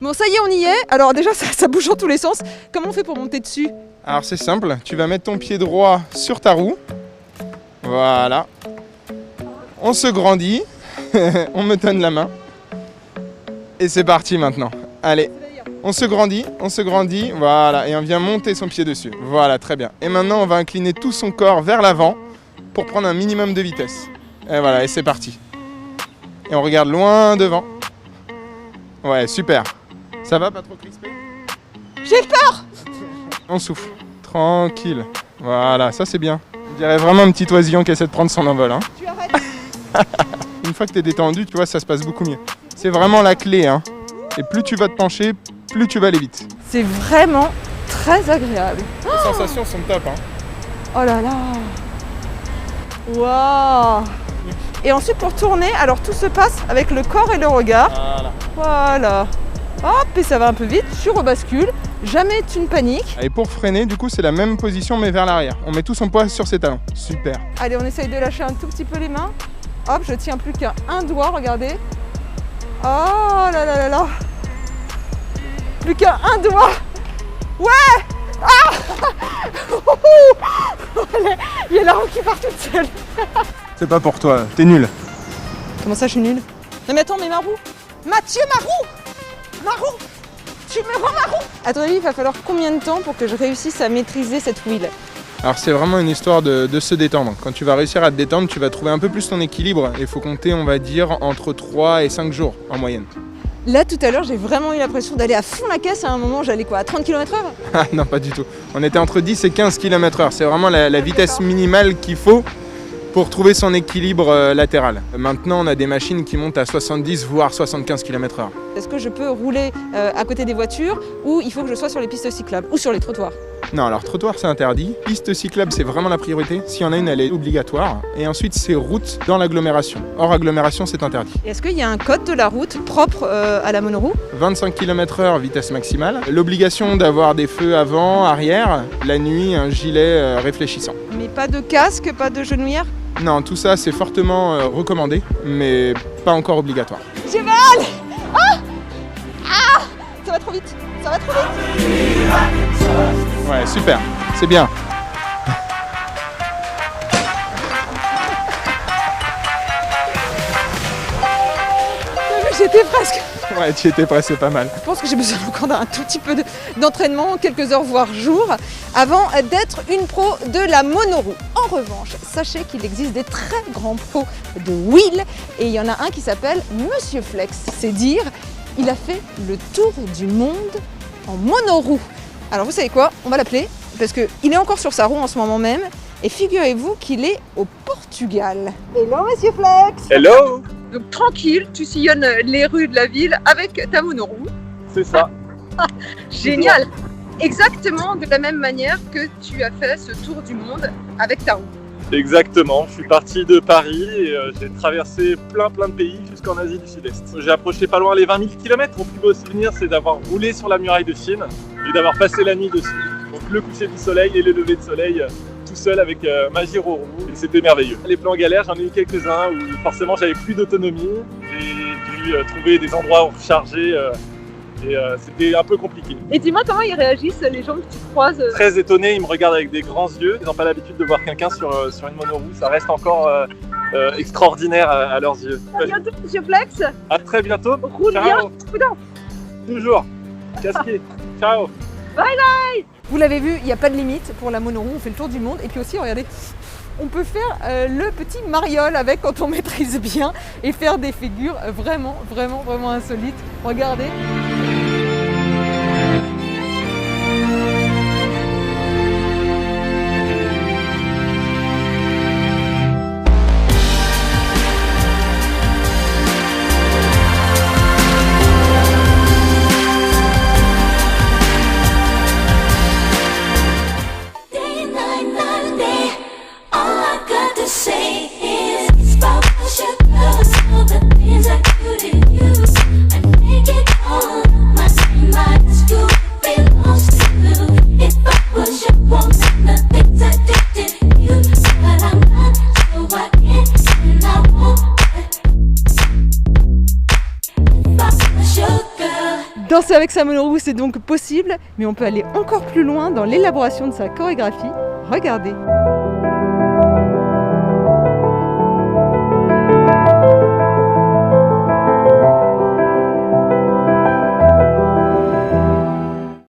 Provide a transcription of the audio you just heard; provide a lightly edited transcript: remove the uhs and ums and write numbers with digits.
Bon, ça y est, on y est. Alors déjà, ça bouge dans tous les sens. Comment on fait pour monter dessus? Alors c'est simple, tu vas mettre ton pied droit sur ta roue. Voilà. On se grandit. On me donne la main. Et c'est parti maintenant. Allez, on se grandit. Voilà, et on vient monter son pied dessus. Voilà, très bien. Et maintenant, on va incliner tout son corps vers l'avant pour prendre un minimum de vitesse. Et voilà, et c'est parti. Et on regarde loin devant. Ouais, super. Ça va, pas trop crispé? J'ai peur! On souffle. Tranquille. Voilà, ça c'est bien. On dirait vraiment un petit oisillon qui essaie de prendre son envol. Hein. Tu arrêtes. Une fois que tu es détendu, tu vois, ça se passe beaucoup mieux. C'est vraiment la clé. Hein. Et plus tu vas te pencher, plus tu vas aller vite. C'est vraiment très agréable. Les sensations sont top. Hein. Oh là là! Waouh! Et ensuite pour tourner, alors tout se passe avec le corps et le regard. Voilà. Hop, et ça va un peu vite, tu rebascules, jamais tu ne paniques. Et pour freiner, du coup, c'est la même position mais vers l'arrière. On met tout son poids sur ses talons. Super. Allez, on essaye de lâcher un tout petit peu les mains. Hop, je tiens plus qu'un doigt, regardez. Oh là là là là! Plus qu'un doigt! Ouais! Ah! Il y a la roue qui part toute seule. C'est pas pour toi, t'es nul. Comment ça, je suis nulle? Non mais attends, mais ma roue! Mathieu, ma roue! Ma roue! Tu me rends ma roue! À ton avis, il va falloir combien de temps pour que je réussisse à maîtriser cette wheel? Alors c'est vraiment une histoire de se détendre. Quand tu vas réussir à te détendre, tu vas trouver un peu plus ton équilibre. Il faut compter, on va dire, entre 3 et 5 jours en moyenne. Là, tout à l'heure, j'ai vraiment eu l'impression d'aller à fond la caisse. À un moment, j'allais quoi, à 30 km/h? Ah non, pas du tout. On était entre 10 et 15 km/h. C'est vraiment la vitesse minimale qu'il faut pour trouver son équilibre latéral. Maintenant, on a des machines qui montent à 70 voire 75 km/h. Est-ce que je peux rouler à côté des voitures ou il faut que je sois sur les pistes cyclables ou sur les trottoirs? Non, alors trottoir c'est interdit. Piste cyclable c'est vraiment la priorité. S'il y en a une, elle est obligatoire. Et ensuite c'est route dans l'agglomération. Hors agglomération c'est interdit. Et est-ce qu'il y a un code de la route propre à la monoroue? 25 km/h vitesse maximale. L'obligation d'avoir des feux avant, arrière. La nuit, un gilet réfléchissant. Mais pas de casque, pas de genouillère? Non, tout ça c'est fortement recommandé, mais pas encore obligatoire. J'ai mal! Ah! Ah! Ça va trop vite! Ça va trop vite! Ouais, super, c'est bien. J'étais presque... Ouais, tu étais presque, c'est pas mal. Je pense que j'ai besoin encore d'un tout petit peu d'entraînement, quelques heures voire jours, avant d'être une pro de la monoroue. En revanche, sachez qu'il existe des très grands pros de wheel et il y en a un qui s'appelle Monsieur Flex. C'est dire, il a fait le tour du monde en monoroue. Alors vous savez quoi? On va l'appeler parce qu'il est encore sur sa roue en ce moment même et figurez-vous qu'il est au Portugal. Hello Monsieur Flex! Hello! Donc tranquille, tu sillonnes les rues de la ville avec ta monoroue. C'est ça. Génial! Exactement de la même manière que tu as fait ce tour du monde avec ta roue. Exactement, je suis parti de Paris et j'ai traversé plein de pays jusqu'en Asie du Sud-Est. J'ai approché pas loin les 20 000 km. Mon plus beau souvenir c'est d'avoir roulé sur la muraille de Chine et d'avoir passé la nuit dessus. Donc le coucher du soleil et le lever de soleil tout seul avec ma gyro-roue et c'était merveilleux. Les plans galères, j'en ai eu quelques-uns où forcément j'avais plus d'autonomie. J'ai dû trouver des endroits où recharger et c'était un peu compliqué. Et dis-moi comment ils réagissent les gens que tu croises? Très étonnés, ils me regardent avec des grands yeux. Ils n'ont pas l'habitude de voir quelqu'un sur une monoroue. Ça reste encore extraordinaire à leurs yeux. À bientôt Monsieur Flex. À très bientôt. Roule bien. Prudent. Toujours. Casqué. Ciao. Bye bye. Vous l'avez vu, il n'y a pas de limite pour la monoroue. On fait le tour du monde. Et puis aussi, regardez, on peut faire le petit mariole avec quand on maîtrise bien et faire des figures vraiment insolites. Regardez. Say is, it's about what you love, all the things I couldn't use. I make it all avec sa monoroue, c'est donc possible, mais on peut aller encore plus loin dans l'élaboration de sa chorégraphie. Regardez.